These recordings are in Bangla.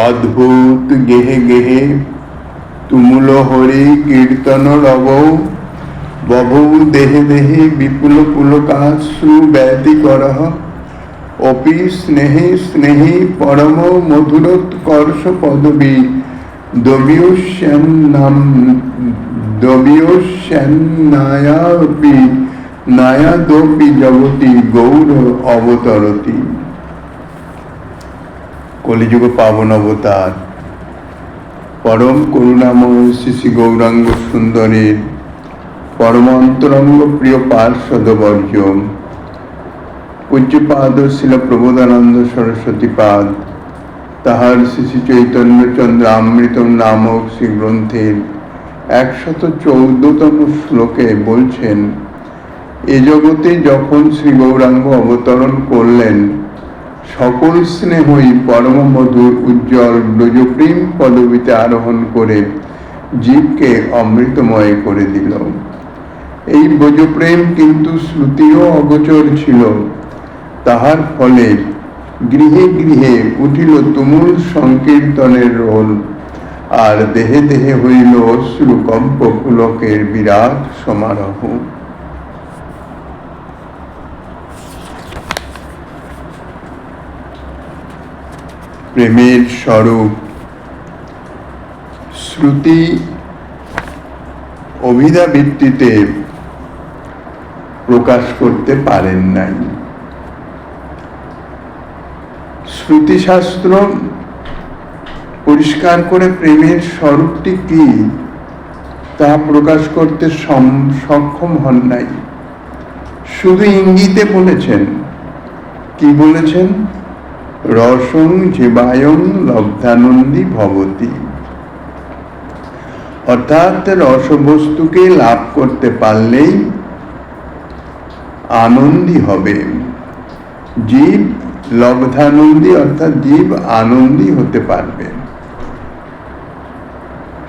অদ্ভুত গেহে গেহে তুমুল হরি কীর্তন রব, বভৌ দেহে দেহে বিপুল পুলকাশ্রু ব্যতিকরঃ, অপি স্নেহে স্নেহে পরম মধুরোৎকর্ষ পদবী দবিয়স্যান্নায়াপি নায়াদপি জগতি গৌর অবতরতি। কলিযুগ পাবন অবতার পরম করুণাময় শ্রী শ্রী গৌরাঙ্গ সুন্দরের পরম অন্তরঙ্গ প্রিয় পার্ষদবর্য পূজ্যপাদ শিল প্রবোধানন্দ সরস্বতী পাদ তাহার শ্রী শ্রী চৈতন্যচন্দ্র আমৃতম নামক শ্রী গ্রন্থের 114তম শ্লোকে বলছেন, এ জগতে যখন শ্রী গৌরাঙ্গ অবতরণ করলেন, সকল স্নেহই পরম মধুর উজ্জ্বল ব্রজপ্রেম পদবীতে আরোহণ করে জীবকে অমৃতময় করে দিল। এই ব্রজপ্রেম কিন্তু শ্রুতিও অগোচর ছিল, তাহার ফলে গৃহে গৃহে উঠিল তুমুল সংকীর্তনের রোল, আর দেহে দেহে হইল অশ্রু কম্প পুলকের বিরাট সমারোহ। প্রেমের স্বরূপ শ্রুতি অভিধাবৃত্তিতে প্রকাশ করতে পারেন নাই। শ্রুতিশাস্ত্র পরিষ্কার করে প্রেমের স্বরূপটি কি তা প্রকাশ করতে সক্ষম হন নাই, শুধু ইঙ্গিতে বলেছেন। কি বলেছেন? রসং জীবায়ং লব্ধানন্দী ভবতি, অর্থাৎ রসবস্তুকে লাভ করতে পারলেই আনন্দী হবে। জীব লব্ধানন্দী, অর্থাৎ জীব আনন্দী হতে পারবে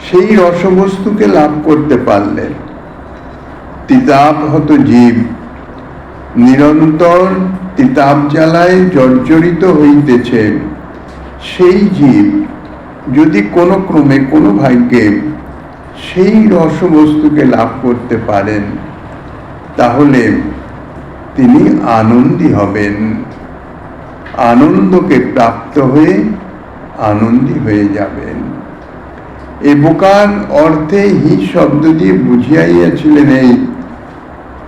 সেই রসবস্তুকে লাভ করতে পারলে। তিতাবহত জীব নিরন্তর তিতাব জ্বালায় জর্জরিত হইতেছে, সেই জীব যদি কোনো ক্রমে কোনো ভাগ্যে সেই রসবস্তুকে লাভ করতে পারেন, তাহলে তিনি আনন্দী হবেন। আনন্দকে প্রাপ্ত হয়ে আনন্দী হয়ে যাবেন। এ প্রকার অর্থে হি শব্দ দিয়ে বুঝিয়াইয়াছিলেন এই,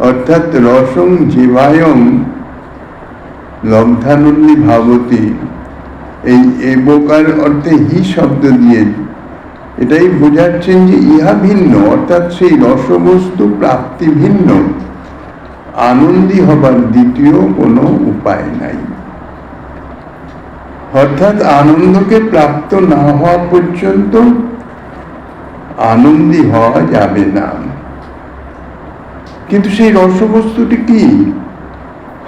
অর্থাৎ রসং জীবায়ং লব্ধানন্দী ভাবতী, এই প্রকার অর্থে হি শব্দ দিয়ে এটাই বোঝাচ্ছেন যে ইহা ভিন্ন, অর্থাৎ সেই রসবস্তু প্রাপ্তি ভিন্ন, আনন্দী হবার দ্বিতীয় কোনো উপায় নাই। অর্থাৎ আনন্দকে প্রাপ্ত না হওয়া পর্যন্ত আনন্দী হওয়া যাবে না। কিন্তু সেই রসবস্তুটি কি,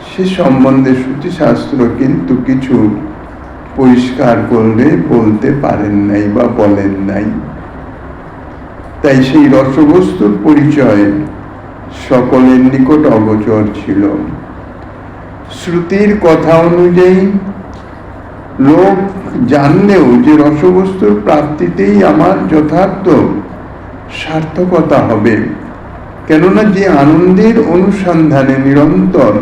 সে সম্বন্ধে শ্রুতিশাস্ত্র কিন্তু কিছু পরিষ্কার করলে বলতে পারেন নাই বা বলেন নাই। তাই সেই রসবস্তুর পরিচয় সকলের নিকট অগোচর ছিল। শ্রুতির কথা অনুযায়ী লোক জানলেও যে রসবস্তুর প্রাপ্তিতেই আমার যথার্থ সার্থকতা হবে, কেননা যে আনন্দের অনুসন্ধানে নিরন্তর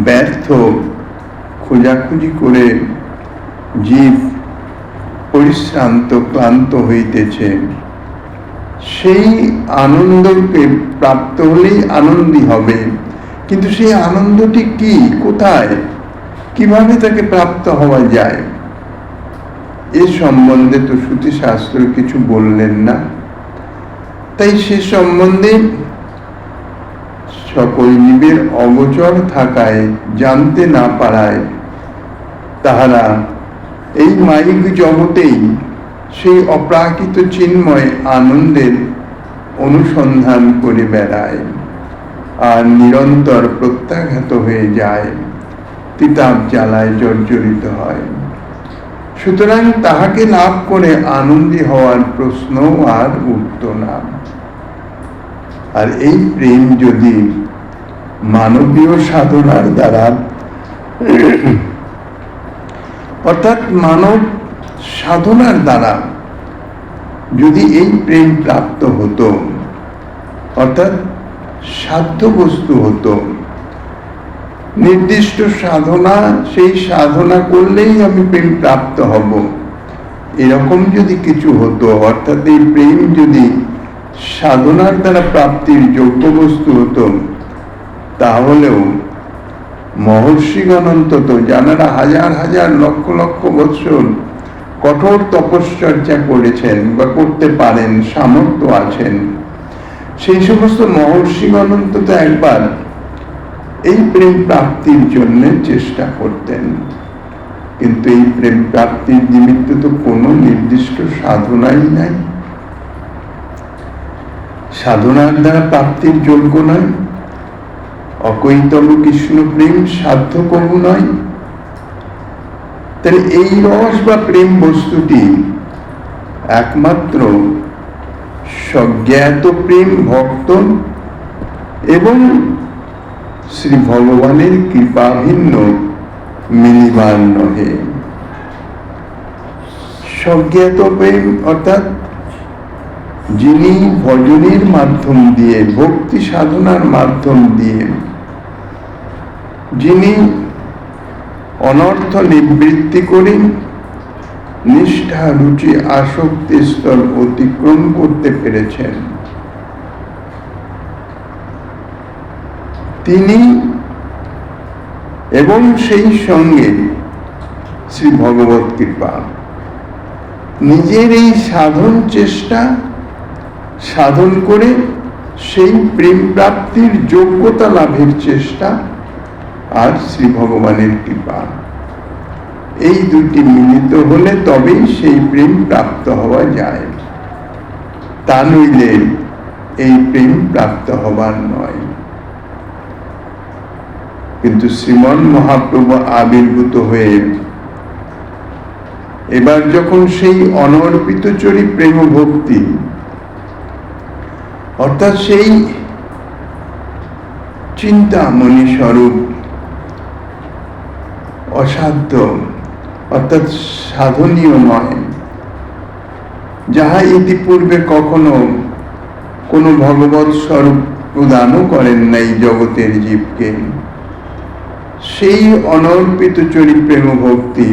ব্যর্থ খোঁজাখুঁজি করে জীব পরিশ্রান্ত ক্লান্ত হইতেছে, সেই আনন্দকে প্রাপ্ত হলেই আনন্দী হবে। কিন্তু সেই আনন্দটি কি, কোথায়, কিভাবে তাকে প্রাপ্ত হওয়া যায়, এ সম্বন্ধে তো শ্রুতিশাস্ত্র কিছু বললেন না। তাই সে সম্বন্ধে সকল জীবের অগোচর থাকায়, জানতে না পারায়, তাহারা এই মাইক জগতেই সেই অপ্রাকৃত চিন্ময় আনন্দের অনুসন্ধান করে বেড়ায় আর নিরন্তর প্রত্যাঘাত হয়ে যায়, তিতাব জ্বালায় জর্জরিত হয়। সুতরাং তাহাকে লাভ করে আনন্দী হওয়ার প্রশ্ন আর উঠত না। আর এই প্রেম যদি মানবীয় সাধনার দ্বারা অর্থাৎ মানব সাধনার দ্বারা যদি এই প্রেম প্রাপ্ত হতো, অর্থাৎ সাধ্য বস্তু হতো, নির্দিষ্ট সাধনা, সেই সাধনা করলেই আমি প্রেম প্রাপ্ত হব, এরকম যদি কিছু হতো, অর্থাৎ এই প্রেম যদি সাধনার দ্বারা প্রাপ্তির যোগ্য বস্তু হতো, তাহলেও মহর্ষিগণ অন্তত যারা হাজার হাজার লক্ষ লক্ষ বৎসর কঠোর তপশ্চর্যা করেছেন বা করতে পারেন, সামর্থ্য আছেন, সেই সমস্ত মহর্ষিগণ অন্তত একবার এই প্রেম প্রাপ্তির জন্য চেষ্টা করতেন। কিন্তু এই প্রেম প্রাপ্তির নিমিত্ত তো কোনো নির্দিষ্ট সাধনাই নাই, সাধনার দ্বারা প্রাপ্তির যোগ্য নয়। অকৈতব কৃষ্ণ প্রেম সাধ্য কবু নয়। তাহলে এই রস বা প্রেম বস্তুটি একমাত্র স্বজ্ঞাত প্রেম ভক্ত এবং শ্রী ভগবানের কৃপা ভিন্ন মিলিবার নহে। স্বজ্ঞাত প্রেম অর্থাৎ যিনি ভজনের মাধ্যম দিয়ে, ভক্তি সাধনার মাধ্যম দিয়ে, যিনি অনর্থ নিবৃত্তি করে নিষ্ঠা রুচি আসক্তি স্তর অতিক্রম করতে পেরেছেন, তিনি এবং সেই সঙ্গে শ্রী ভগবত কৃপা, নিজের এই সাধন চেষ্টা সাধন করে সেই প্রেম প্রাপ্তির যোগ্যতা লাভের চেষ্টা, আর শ্রী ভগবানের কৃপা, এই দুটি মিলিত হলে তবেই সেই প্রেম প্রাপ্ত হওয়া যায়। তা নইলে এই প্রেম প্রাপ্ত হবার নয়। কিন্তু শ্রীমন মহাপ্রভু আবির্ভূত হয়ে এবার যখন সেই অনর্পিত চরি প্রেম ভক্তি, অর্থাৎ সেই চিন্তামণি স্বরূপ অসাধ্য অর্থাৎ সাধনীয় নয়, যাহা ইতিপূর্বে কখনো কোনো ভগবৎ স্বরূপ প্রদানও করেন নাই জগতের জীবকে, সেই অনর্পিত চরি প্রেম ভক্তি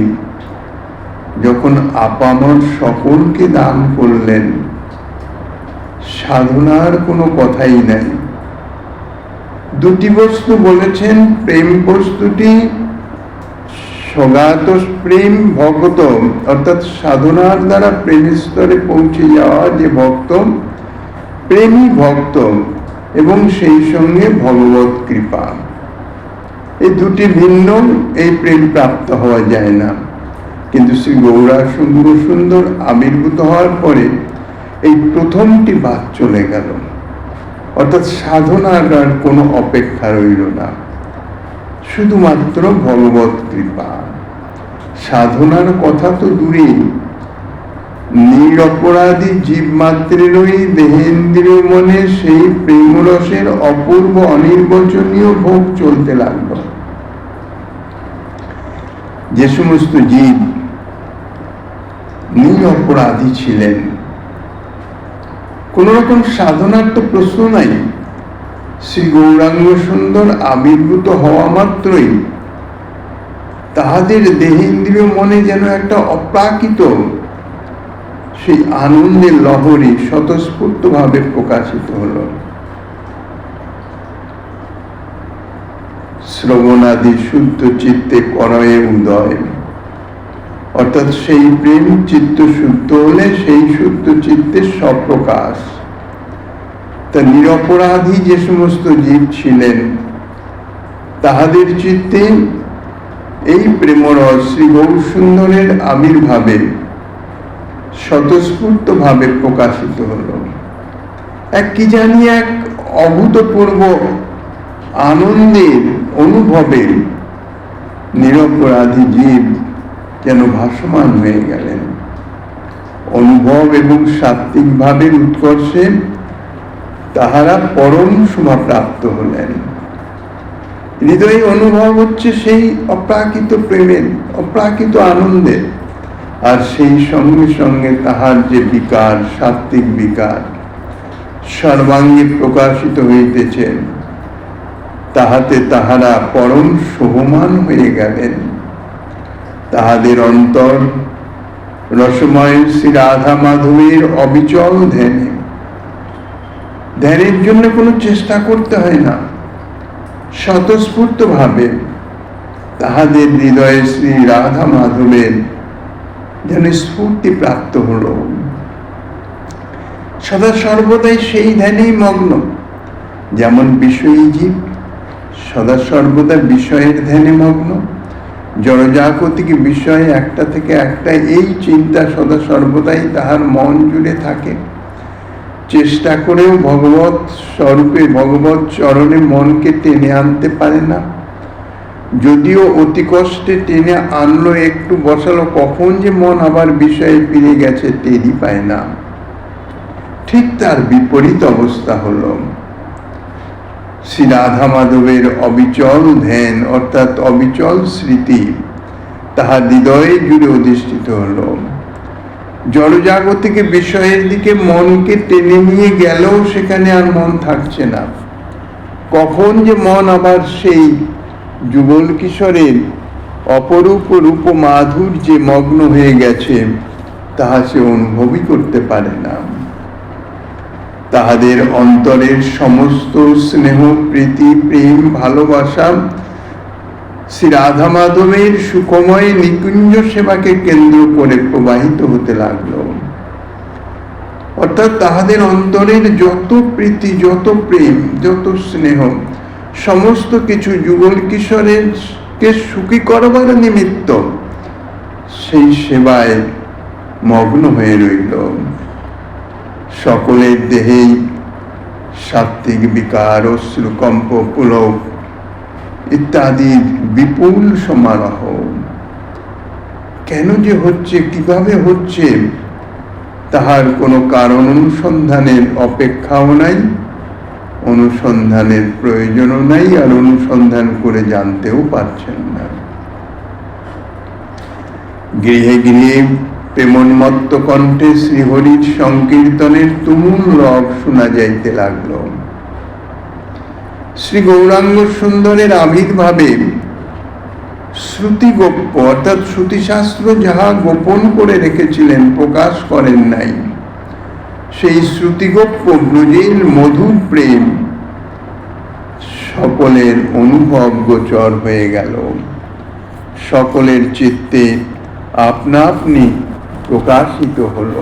যখন আপামর সকলকে দান করলেন, সাধনার কোনো কথাই নাই। দুটি বস্তু বলেছেন, প্রেম বস্তুটি সগাত প্রেম ভক্ত অর্থাৎ সাধনার দ্বারা প্রেম স্তরে পৌঁছে যাওয়া যে ভক্ত, প্রেমী ভক্ত, এবং সেই সঙ্গে ভগবত কৃপা, এই দুটি ভিন্ন, এই প্রেম প্রাপ্ত হওয়া যায় না। কিন্তু শ্রী গৌরা সুন্দর আবির্ভূত হওয়ার পরে এই প্রথমটি বাদ চলে গেল, অর্থাৎ সাধনার আর কোনো অপেক্ষা রইল না, শুধুমাত্র ভগবত কৃপা। সাধনার কথা তো দূরেই, নিরপরাধী জীব মাত্রেরই দেহেন্দ্রীয় মনে সেই প্রেমরসের অপূর্ব অনির্বচনীয় ভোগ চলতে লাগল। যে সমস্ত জীব নিরপরাধী ছিলেন, কোন রকম সাধনার তো প্রশ্ন নাই, শ্রী গৌরাঙ্গ সুন্দর আবির্ভূত হওয়া মাত্রই তাহাদের দেহেন্দ্রীয় মনে যেন একটা অপ্রাকৃত সেই আনন্দের লহরী স্বতঃস্ফূর্ত ভাবে প্রকাশিত হল। শ্রবণাদি শুদ্ধ চিত্তে করয়ে উদয়, অর্থাৎ সেই প্রেম চিত্ত শুদ্ধ হলে সেই শুদ্ধ চিত্তের স্বপ্রকাশ। তা নিরপরাধী যে সমস্ত জীব ছিলেন, তাহাদের চিত্তে এই প্রেমরস শ্রী গৌরসুন্দরের আবির্ভাবে স্বতঃস্ফূর্ত ভাবে প্রকাশিত হল। এক কি জানি এক অভূতপূর্ব আনন্দের অনুভবে নিরপরাধী জীব যেন ভাসমান হয়ে গেলেন। অনুভব এবং সাত্ত্বিক ভাবের উৎকর্ষে তাহারা পরম শোভা প্রাপ্ত হলেন। হৃদয়ে অনুভব হচ্ছে সেই অপ্রাকৃত প্রেমের অপ্রাকৃত আনন্দের, আর সেই সঙ্গে সঙ্গে তাহার যে বিকার, সাত্ত্বিক বিকার সর্বাঙ্গে প্রকাশিত হইতেছে, তাহাতে তাহারা পরম শোভমান হয়ে গেলেন। তাহাদের অন্তর রসময় শ্রী রাধা মাধবের অবিচল ধ্যানে, ধ্যানের জন্য কোনো চেষ্টা করতে হয় না, স্বতঃস্ফূর্ত ভাবে তাহাদের হৃদয়ে শ্রী রাধা মাধবের যেন স্ফূর্তি প্রাপ্ত হল। সদা সর্বদাই সেই ধ্যানেই মগ্ন, যেমন বিষয়ী জীব সদা সর্বদা বিষয়ের ধ্যানে মগ্ন, জড়জাগতিক বিষয় একটা থেকে একটা এই চিন্তা সদা সর্বদাই তাহার মন জুড়ে থাকে। চেষ্টা করেও ভগবত স্বরূপে, ভগবত চরণে মনকে টেনে আনতে পারে না। যদিও অতি কষ্টে টেনে আনলো, একটু বসালো, কখন যে মন আবার বিষয়ে ফিরে গেছে টেরই পায় না। ঠিক তার বিপরীত অবস্থা হল। শ্রী রাধা মাধবের অবিচল ধ্যান অর্থাৎ অবিচল স্মৃতি তাহার হৃদয়ে জুড়ে অধিষ্ঠিত হল। জড়জাগতিক বিষয়ের দিকে মনকে টেনে নিয়ে গেলেও সেখানে আর মন থাকছে না। কখন যে মন আবার সেই যুগল কিশোরের অপরূপ রূপ মাধুর্যে মগ্ন হয়ে গেছে, তাহা সে অনুভবই করতে পারে না। তাহাদের অন্তরের সমস্ত স্নেহ, প্রীতি, প্রেম, ভালোবাসা শ্রী রাধা মাধবের সুখময় নিকুঞ্জ সেবাকে কেন্দ্র করে প্রবাহিত হতে লাগলো। অর্থাৎ তাহাদের অন্তরের যত প্রীতি, যত প্রেম, যত স্নেহ, সমস্ত কিছু যুগল কিশোরের কে সুখী করবার নিমিত্ত সেই সেবায় মগ্ন হয়ে রইল। সকলের দেহেই সাত্ত্বিক বিকার, অশ্রুকম্প, পুলক ইত্যাদি বিপুল সমারোহ। কেন যে হচ্ছে, কিভাবে হচ্ছে, তাহার কোনো কারণ অনুসন্ধানের অপেক্ষাও নাই, অনুসন্ধানের প্রয়োজনও নাই, আর অনুসন্ধান করে জানতেও পারছেন না। গৃহে গৃহে প্রেমোন্মত্ত কণ্ঠে শ্রীহরির সংকীর্তনের তুমুল রব শোনা যাইতে লাগলো। শ্রী গৌরাঙ্গ সুন্দরের আবির্ভাবে শ্রুতি গোপ্য অর্থাৎ শ্রুতিশাস্ত্র যাহা গোপন করে রেখেছিলেন, প্রকাশ করেন নাই, সেই শ্রুতিগোপ্য ব্রজের মধুর প্রেম সকলের অনুভব গোচর হয়ে গেল। সকলের চিত্তে আপনা আপনি প্রকাশিত হল।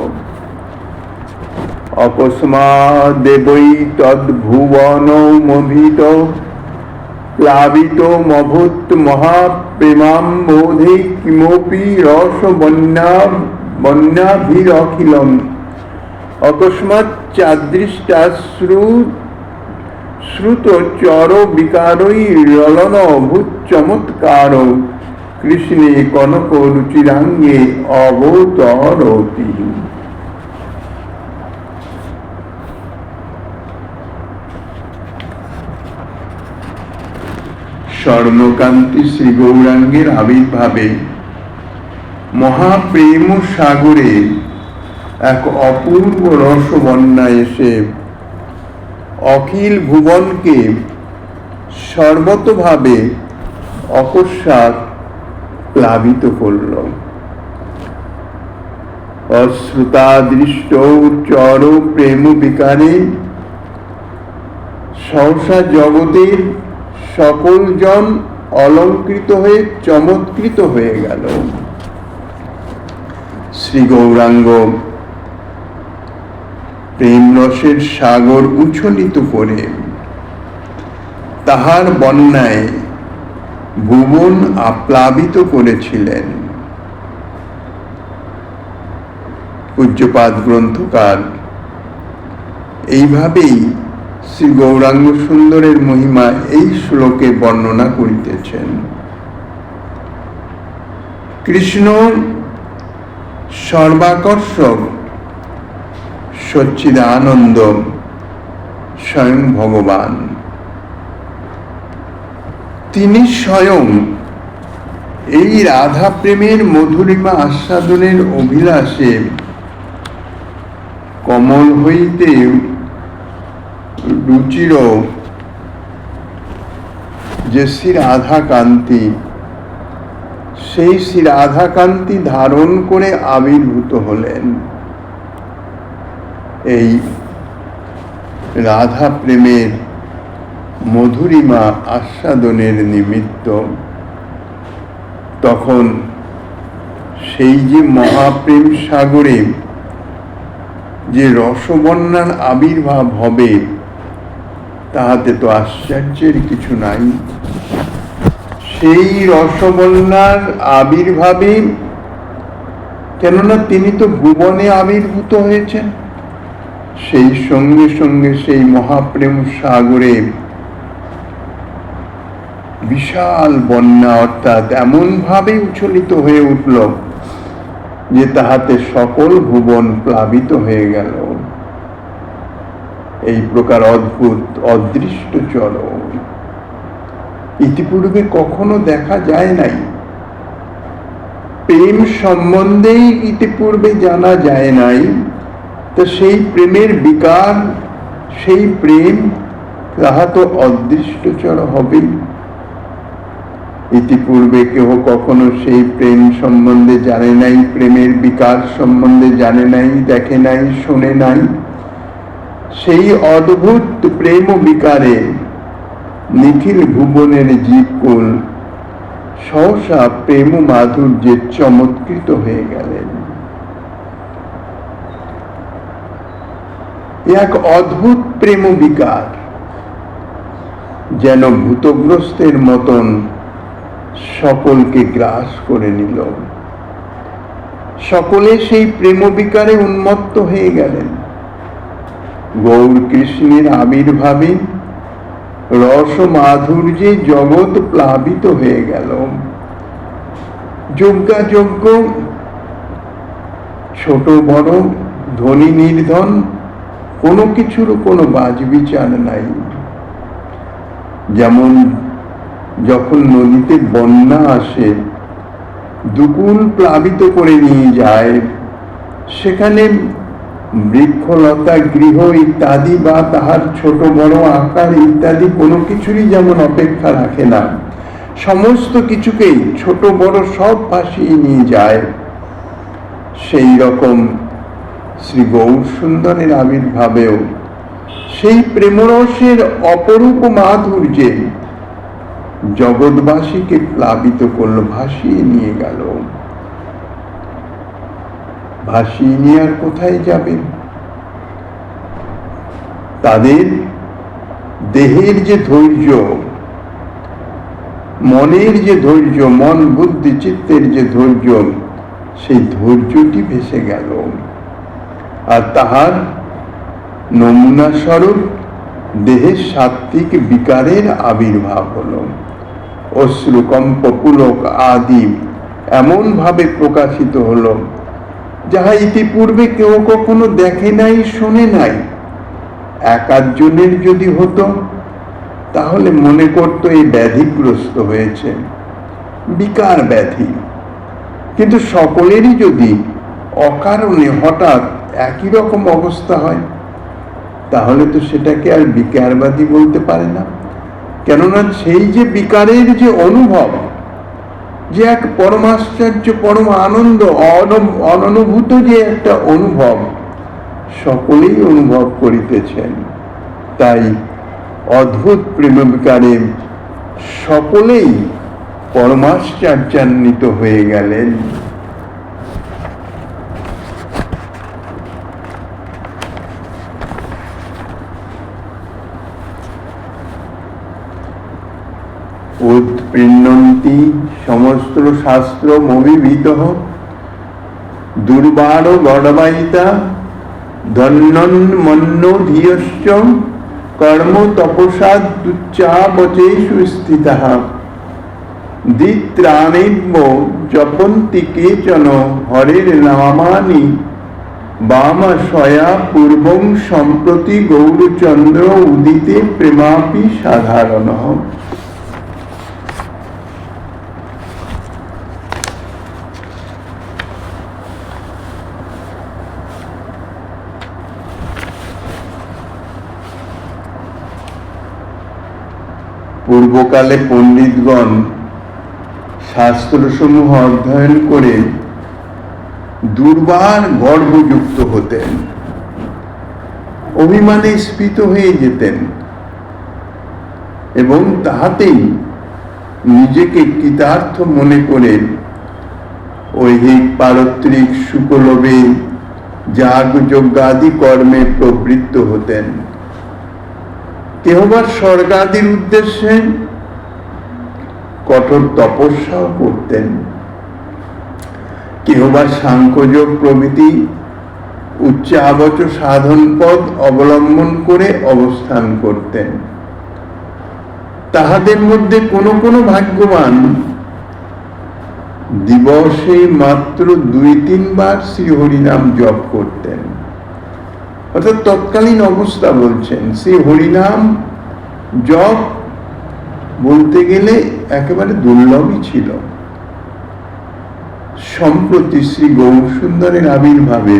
অকস্মাৎ দেবৈ তদ্ভুবন মোহিত প্লাবিত মভূত মহাপ্রেমাম্বোধে কিমপি রস বন্যাভিরখিলম। অকস্মাৎ চাদৃষ্টাশ্রু শ্রুত চর বিকারৈ রলন অভূত চমৎকার কৃষ্ণে কনক রুচিরাঙ্গে অবতরতি। স্বর্ণকান্তি শ্রী গৌরাঙ্গের আবির্ভাবে মহাপ্রেম সাগরে এক অপূর্ব রসবন্যা এসে অখিল ভুবনকে সর্বতভাবে অকস্মাৎ প্লাবিত করল। অশ্রুতাদৃষ্ট চর প্রেম বিকারে সহসা জগতের সকল জন অলঙ্কৃত হয়ে চমৎকৃত হয়ে গেল। শ্রী গৌরাঙ্গ প্রেম রসের সাগর উচ্ছলিত করে তাহার বন্যায় ভুবন আপ্লাবিত করেছিলেন। পূজ্যপাদ গ্রন্থকার এইভাবেই শ্রী গৌরাঙ্গ সুন্দরের মহিমা এই শ্লোকে বর্ণনা করিতেছেন। কৃষ্ণ সর্বাকর্ষক সচ্চিদানন্দ স্বয়ং ভগবান। তিনি স্বয়ং এই রাধা প্রেমের মধুরিমা আস্বাদনের অভিলাষে কমল হইতে রুচির যে শ্রী রাধাকান্তি, সেই শ্রী রাধাকান্তি ধারণ করে আবির্ভূত হলেন এই রাধা প্রেমের মধুরিমা আস্বাদনের নিমিত্ত। তখন সেই যে মহাপ্রেম সাগরে যে রসবন্যার আবির্ভাব হবে, তাহাতে তো আশ্চর্যের কিছু নাই। সেই রসবন্যার আবির্ভাবে, কেননা তিনি তো ভুবনে আবির্ভূত হয়েছেন, সেই সঙ্গে সঙ্গে সেই মহাপ্রেম সাগরে বিশাল বন্যা, অর্থাৎ এমন ভাবে উচ্ছলিত হয়ে উঠল যে তাহাতে সকল ভুবন প্লাবিত হয়ে গেল। এই প্রকার অদ্ভুত অদৃষ্টচর ইতিপূর্বে কখনো দেখা যায় নাই। প্রেম সম্বন্ধেই ইতিপূর্বে জানা যায় নাই, তো সেই প্রেমের বিকার, সেই প্রেম, তাহা তো অদৃষ্টচর হবেই। ইতিপূর্বে কেহ কখনো সেই প্রেম সম্বন্ধে জানে নাই, প্রেমের বিকার সম্বন্ধে জানে নাই, দেখে নাই, শোনে নাই। সেই অদ্ভুত প্রেম বিকারে নিখিল ভুবনের জীবকুল সহসা প্রেম মাধুর্যে চমৎকৃত হয়ে গেলেন। এক অদ্ভুত প্রেম বিকার যেন ভূতগ্রস্তের মতন সকলকে গ্রাস করে নিল। সকলে সেই প্রেম বিকারে উন্মত্ত হয়ে গেলেন। গৌর কৃষ্ণের আবির্ভাবে রস মাধুর্যে জগৎ প্লাবিত হয়ে গেল। যজ্ঞাযজ্ঞ, ছোট বড়, ধনী নির্ধন, কোনো কিছুর কোনো বাজ বিচার নাই। যেমন যখন নদীতে বন্যা আসে, দুকুল প্লাবিত করে নিয়ে যায়, সেখানে বৃক্ষলতা, গৃহ ইত্যাদি বা তাহার ছোট বড় আকার ইত্যাদি কোনো কিছুরই যেমন অপেক্ষা রাখে না, সমস্ত কিছুকেই ছোট বড় সব ভাসিয়ে নিয়ে যায়, সেই রকম শ্রী গৌর সুন্দরের আবির্ভাবেও সেই প্রেমরসের অপরূপ মাধুর্যে জগৎবাসীকে প্লাবিত করল, ভাসিয়ে নিয়ে গেল। ভাসিয়ে নিয়ে আর কোথায় যাবে? তাদের দেহের যে ধৈর্য, মনের যে ধৈর্য, মন বুদ্ধি চিত্তের যে ধৈর্য, সেই ধৈর্যটি ভেসে গেল। আর তাহার নমুনা স্বরূপ দেহের সাত্ত্বিক বিকারের আবির্ভাব হল। অশ্রুকম্প, পুলক আদি এমন ভাবে প্রকাশিত হল, যাহা ইতিপূর্বে কেউ কখনো দেখে নাই, শোনে নাই। এক আধজনের যদি হতো, তাহলে মনে করতো এই ব্যাধিগ্রস্ত হয়েছে, বিকার ব্যাধি। কিন্তু সকলেরই যদি অকারণে হঠাৎ একই রকম অবস্থা হয়, তাহলে তো সেটাকে আর বিকারবাদী বলতে পারে না। কেননা সেই যে বিকারের যে অনুভব, যে এক পরমাশ্চর্য, পরম আনন্দ, অননুভূত যে একটা অনুভব, সকলেই অনুভব করিতেছেন। তাই অদ্ভুত প্রেম বিকারে সকলেই পরমাশ্চর্যান্বিত হয়ে গেলেন। উৎপৃণ্যন্তি সমস্ত শাস্ত্র মভিভীত দুর্বার গড়বাইতা ধন্যন্মন্য ধিয়শ্চ কর্ম তপসা তুচ্চাবচেষু স্থিতঃ দিত্রাণেব জপন্তি কেচন হরের নামানি বামাশয়া পূর্বং সম্প্রতি গৌরচন্দ্র উদিতে প্রেমাপি সাধারণঃ। পূর্বকালে পণ্ডিতগণ শাস্ত্রসমূহ অধ্যয়ন করে দুর্বার গর্বযুক্ত হতেন, অভিমানে স্ফীত হয়ে যেতেন এবং তাহাতেই নিজেকে কৃতার্থ মনে করে ঐহিক পারত্রিক সুখলোভে যাগ যজ্ঞাদি কর্মে প্রবৃত্ত হতেন। কেহ বা স্বর্গাদির উদ্দেশ্যে কঠোর তপস্যাও করতেন, কেহ বা সাংখ্যযোগ প্রভৃতি উচ্চাবচ সাধন পথ অবলম্বন করে অবস্থান করতেন। তাহাদের মধ্যে কোনো কোনো ভাগ্যবান দিবসে মাত্র 2-3 বার শ্রী নাম জপ করতেন। অর্থাৎ তৎকালীন অবস্থা বলছেন, শ্রী হরিনাম জপ বলতে গেলে একেবারে দুর্লভই ছিল। সম্প্রতি শ্রী গৌরসুন্দরের আবির্ভাবে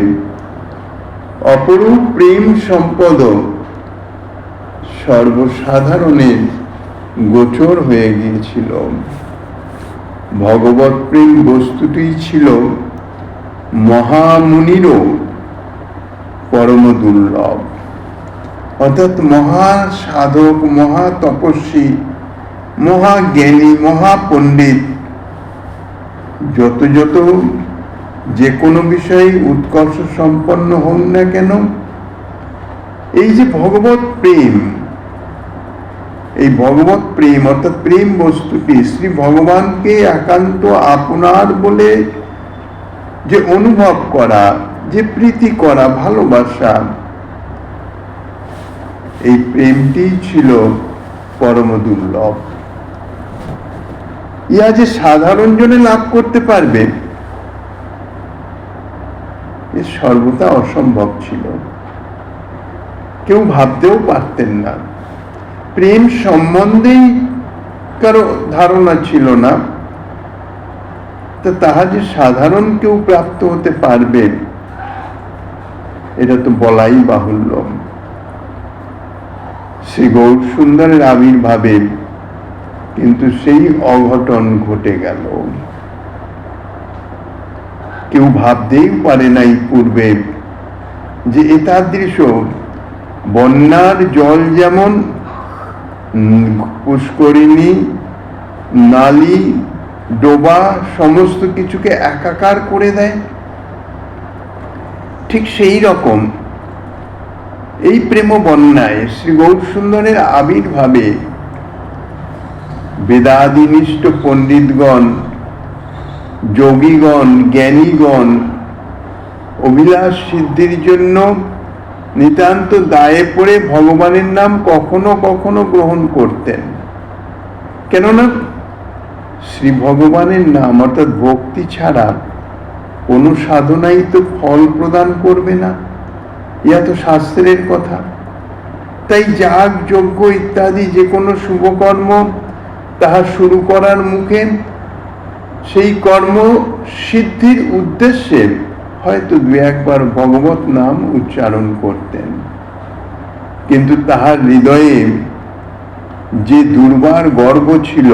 অপরূপ প্রেম সম্পদ সর্বসাধারণের গোচর হয়ে গিয়েছিল। ভগবত প্রেম বস্তুটি ছিল মহামুনিরও পরম দুর্লভ। অর্থাৎ মহা সাধক, মহা তপস্বী, মহাজ্ঞানী, মহাপণ্ডিত যত যত যে কোনো বিষয়ে উৎকর্ষ সম্পন্ন হন না কেন, এই যে ভগবত প্রেম, এই ভগবত প্রেম অর্থাৎ প্রেম বস্তুটি শ্রী ভগবানকে একান্ত আপনার বলে যে অনুভব করা, যে প্রীতি করা, ভালোবাসা, এই প্রেমটি ছিল পরম দুর্লভ। ইহা যে সাধারণ জনে লাভ করতে পারবে এ সর্বদা অসম্ভব ছিল, কেউ ভাবতেও পারতেন না। প্রেম সম্বন্ধেই কারো ধারণা ছিল না, তাহা যে সাধারণ কেউ প্রাপ্ত হতে পারবে এটা তো বলাই বাহুল্য। শ্রী গৌরসুন্দরের আবির্ভাবে কিন্তু সেই অঘটন ঘটে গেল। কেউ ভাবতেই পারে নাই পূর্বে যে এতাদৃশ বন্যার জল যেমন পুষ্করিণী, নালী, ডোবা সমস্ত কিছুকে একাকার করে দেয়, ঠিক সেই রকম এই প্রেম বন্যায় শ্রী গৌরসুন্দরের আবির্ভাবে বেদাদিনিষ্ঠ পণ্ডিতগণ, যোগীগণ, জ্ঞানীগণ অভিলাষ সিদ্ধির জন্য নিতান্ত দায়ে পড়ে ভগবানের নাম কখনো কখনো গ্রহণ করতেন। কেননা শ্রী ভগবানের নাম অর্থাৎ ভক্তি ছাড়া কোন সাধনাই তো ফল প্রদান করবে না, ইহা তো শাস্ত্রের কথা। তাই যাগ যজ্ঞ ইত্যাদি যে কোনো শুভকর্ম তাহা শুরু করার মুখে সেই কর্ম সিদ্ধির উদ্দেশ্যে হয়তো 2-1 বার ভগবত নাম উচ্চারণ করতেন, কিন্তু তাহার হৃদয়ে যে দুর্বার গর্ব ছিল,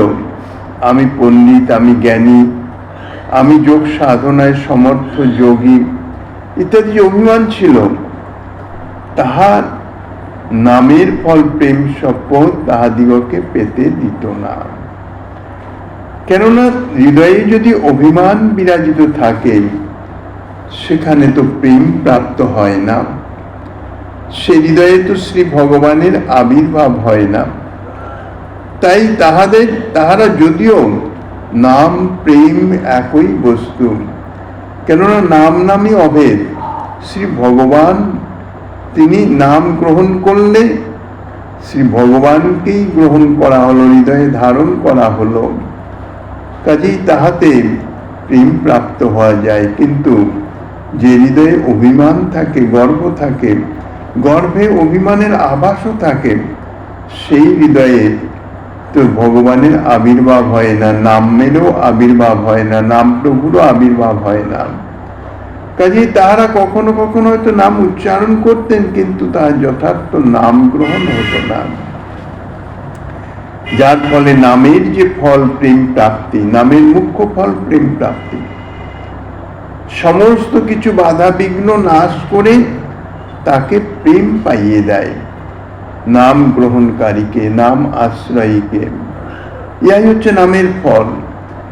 আমি পণ্ডিত, আমি জ্ঞানী, আমি যোগ সাধনায় সমর্থ যোগী ইত্যাদি যে অভিমান ছিল, তাহার নামের ফল প্রেম সম্পদ তাহাদিগকে পেতে দিত না। কেননা হৃদয়ে যদি অভিমান বিরাজিত থাকে সেখানে তো প্রেম প্রাপ্ত হয় না, সে হৃদয়ে তো শ্রী ভগবানের আবির্ভাব হয় না। তাই তাহারা যদিও নাম প্রেম একই বস্তু, কেননা নাম নামই অভেদ। শ্রী ভগবান তিনি নাম গ্রহণ করলে শ্রী ভগবানকেই গ্রহণ করা হলো, হৃদয়ে ধারণ করা হলো, কাজেই তাহাতে প্রেম প্রাপ্ত হওয়া যায়। কিন্তু যে হৃদয়ে অভিমান থাকে, গর্ব থাকে, গর্ভে অভিমানের আভাসও থাকে, সেই হৃদয়ে তো ভগবানের আবির্ভাব হয় না, নামেরও আবির্ভাব হয় না, নাম প্রভুরও আবির্ভাব হয় না। কাজেই তাহারা কখনো কখনো হয়তো নাম উচ্চারণ করতেন, কিন্তু তার যথার্থ নাম গ্রহণ হতো না। যার ফলে নামের যে ফল প্রেম প্রাপ্তি, নামের মুখ্য ফল প্রেম প্রাপ্তি, সমস্ত কিছু বাধা বিঘ্ন নাশ করে তাকে প্রেম পাইয়ে দেয় নাম গ্রহণকারীকে, নাম আশ্রয়ীকে। ইহাই হচ্ছে নামের ফল।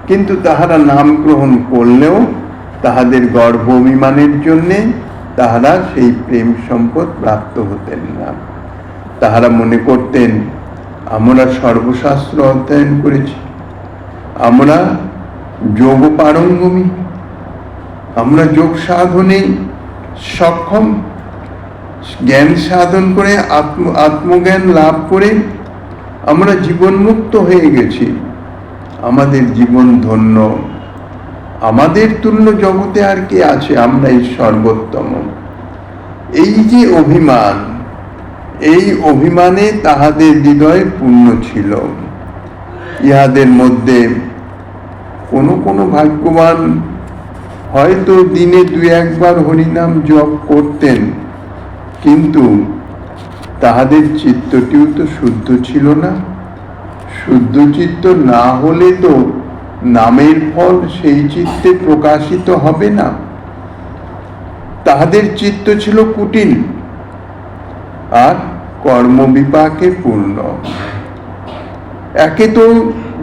কিন্তু তাহারা নাম গ্রহণ করলেও তাহাদের গর্ব অভিমানের জন্যে তাহারা সেই প্রেম সম্পদ প্রাপ্ত হতেন না। তাহারা মনে করতেন আমরা সর্বশাস্ত্র অধ্যয়ন করেছি, আমরা যোগ পারঙ্গমী, আমরা যোগ সাধনে সক্ষম, জ্ঞান সাধন করে আত্মজ্ঞান লাভ করে আমরা জীবনমুক্ত হয়ে গেছি, আমাদের জীবন ধন্য, আমাদের তুল্য জগতে আর কে আছে, আমরাই সর্বোত্তম। এই যে অভিমান, এই অভিমানে তাহাদের হৃদয় পূর্ণ ছিল। ইহাদের মধ্যে কোনো কোনো ভাগ্যবান হয়তো দিনে 2-1 বার হরিনাম জপ করতেন, কিন্তু তাহাদের চিত্তটিও তো শুদ্ধ ছিল না। শুদ্ধ চিত্ত না হলে তো নামের ফল সেই চিত্তে প্রকাশিত হবে না। তাহাদের চিত্ত ছিল কুটিল আর কর্মবিপাকে পূর্ণ। একে তো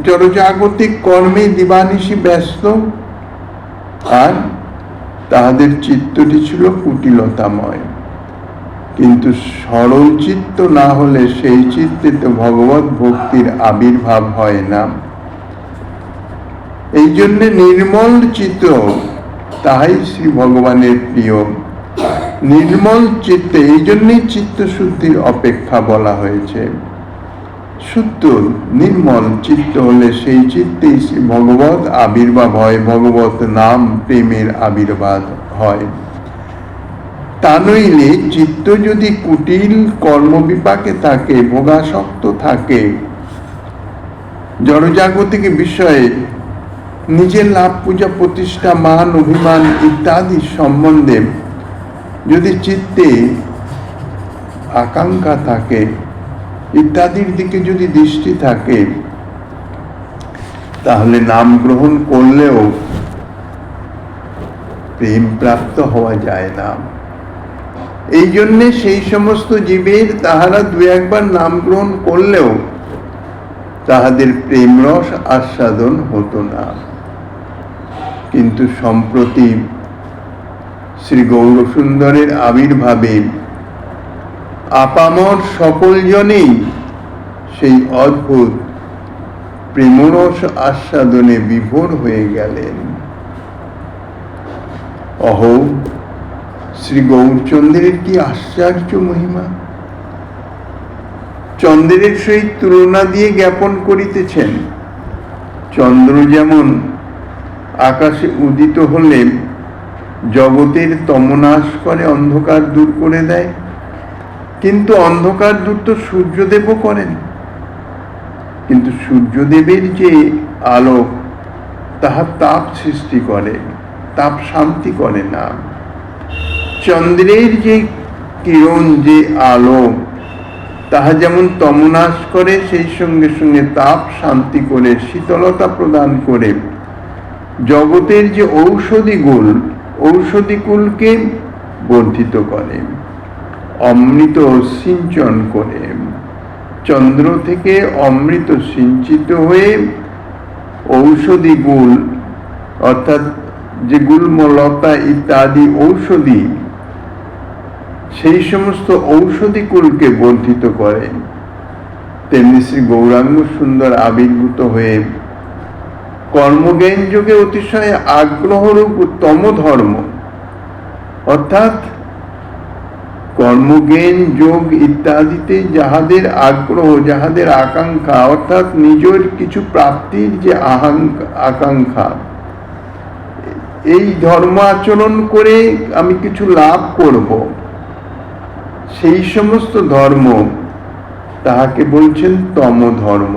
জড়জাগতিক কর্মে দিবানিশি ব্যস্ত, আর তাহাদের চিত্তটি ছিল কুটিলতাময়। কিন্তু সরল চিত্ত না হলে সেই চিত্তে তো ভগবত ভক্তির আবির্ভাব হয় না। এই জন্যে নির্মল চিত্ত, তাহাই শ্রী ভগবানের প্রিয়। নির্মল চিত্তে, এই জন্যই চিত্ত শুদ্ধির অপেক্ষা বলা হয়েছে। শুদ্ধ নির্মল চিত্ত হলে সেই চিত্তেই শ্রী ভগবত আবির্ভাব হয়, ভগবত নাম প্রেমের আবির্ভাব হয়। তা নইলে চিত্ত যদি কুটিল কর্মবিপাকে থাকে, ভোগাসক্ত থাকে, জড়জাগতিক বিষয়ে নিজের লাভ পূজা প্রতিষ্ঠা মান অভিমান ইত্যাদি সম্বন্ধে যদি চিত্তে আকাঙ্ক্ষা থাকে, ইত্যাদির দিকে যদি দৃষ্টি থাকে, তাহলে নাম গ্রহণ করলেও প্রেম প্রাপ্ত হওয়া যায় না। এই জন্যে সেই সমস্ত জীবের তাহারা 2-1 বার নাম গ্রহণ করলেও তাহাদের প্রেম রস আস্বাদন হতো না। কিন্তু সম্প্রতি শ্রী গৌরসুন্দরের আবির্ভাবে আপামর সকল জনেই সেই অদ্ভুত প্রেমরস আস্বাদনে বিভোর হয়ে গেলেন। অহো, শ্রী গৌরচন্দ্রের কি আশ্চর্য মহিমা! চন্দ্রের সহিত তুলনা দিয়ে জ্ঞাপন করিতেছেন। চন্দ্র যেমন আকাশে উদিত হলে জগতের তমনাশ করে, অন্ধকার দূর করে দেয়, কিন্তু অন্ধকার দূর তো সূর্যদেবও করেন। কিন্তু সূর্যদেবের যে আলোক, তাহা তাপ সৃষ্টি করে, তাপ শান্তি করে না। চন্দ্রের যে কিরণ, যে আলো, তাহা যেমন তমনাশ করে, সেই সঙ্গে সঙ্গে তাপ শান্তি করে, শীতলতা প্রদান করে, জগতের যে ঔষধি কুলকে বর্ধিত করে, অমৃত সিঞ্চন করে। চন্দ্র থেকে অমৃত সিঞ্চিত হয়ে ঔষধি গুল, অর্থাৎ যে গুল্মলতা ইত্যাদি ঔষধি, সেই সমস্ত ঔষধি কুলকে বর্ধিত করে। তেমনি শ্রী গৌরাঙ্গ সুন্দর আবির্ভূত হয়ে কর্মজ্ঞান যোগে অতিশয় আগ্রহরূপ তম ধর্ম, অর্থাৎ কর্মজ্ঞান যোগ ইত্যাদিতে যাহাদের আগ্রহ, যাহাদের আকাঙ্ক্ষা, অর্থাৎ নিজের কিছু প্রাপ্তির যে আকাঙ্ক্ষা, এই ধর্ম আচরণ করে আমি কিছু লাভ করব, সেই সমস্ত ধর্ম, তাহাকে বলছেন তম ধর্ম।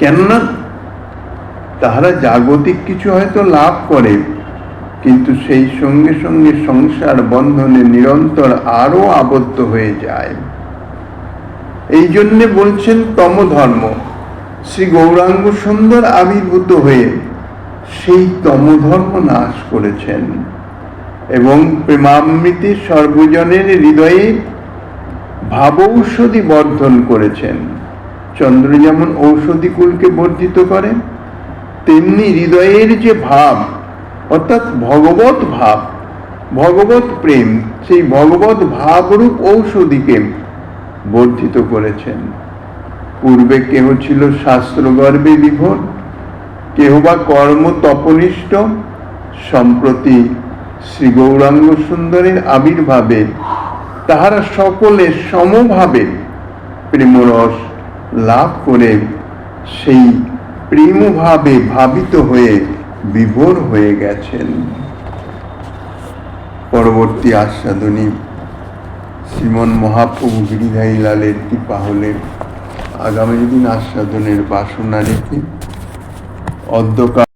কেননা তাহারা জাগতিক কিছু হয়তো লাভ করে, কিন্তু সেই সঙ্গে সঙ্গে সংসার বন্ধনে নিরন্তর আরো আবদ্ধ হয়ে যায়। এই জন্যে বলছেন তম ধর্ম। শ্রী গৌরাঙ্গ সুন্দর আবির্ভূত হয়ে সেই তম ধর্ম নাশ করেছেন এবং প্রেমামৃতে সর্বজনের হৃদয়ে ভাবৌষধি বর্ধন করেছেন। চন্দ্র যেমন ঔষধি কুলকে বর্ধিত করে, তেমনি হৃদয়ের যে ভাব অর্থাৎ ভগবত ভাব, ভগবত প্রেম, সেই ভগবত ভাবরূপ ঔষধিকে বর্ধিত করেছেন। পূর্বে কেহ ছিল শাস্ত্রগর্বে বিভোর, কেহ বা কর্ম তপনিষ্ঠ। সম্প্রতি শ্রী গৌরাঙ্গ সুন্দরের আবির্ভাবে তাহারা সকলে সমভাবে প্রেমরস লাভ করে সেই প্রেমভাবে ভাবিত হয়ে বিভোর হয়ে গেছেন। পরবর্তী আস্বাদনী শ্রীমন মহাপ্রভু গিরিধারী লালের কৃপা হলে আগামী দিন আস্বাদনের বাসনা রেখে অদ্যকাল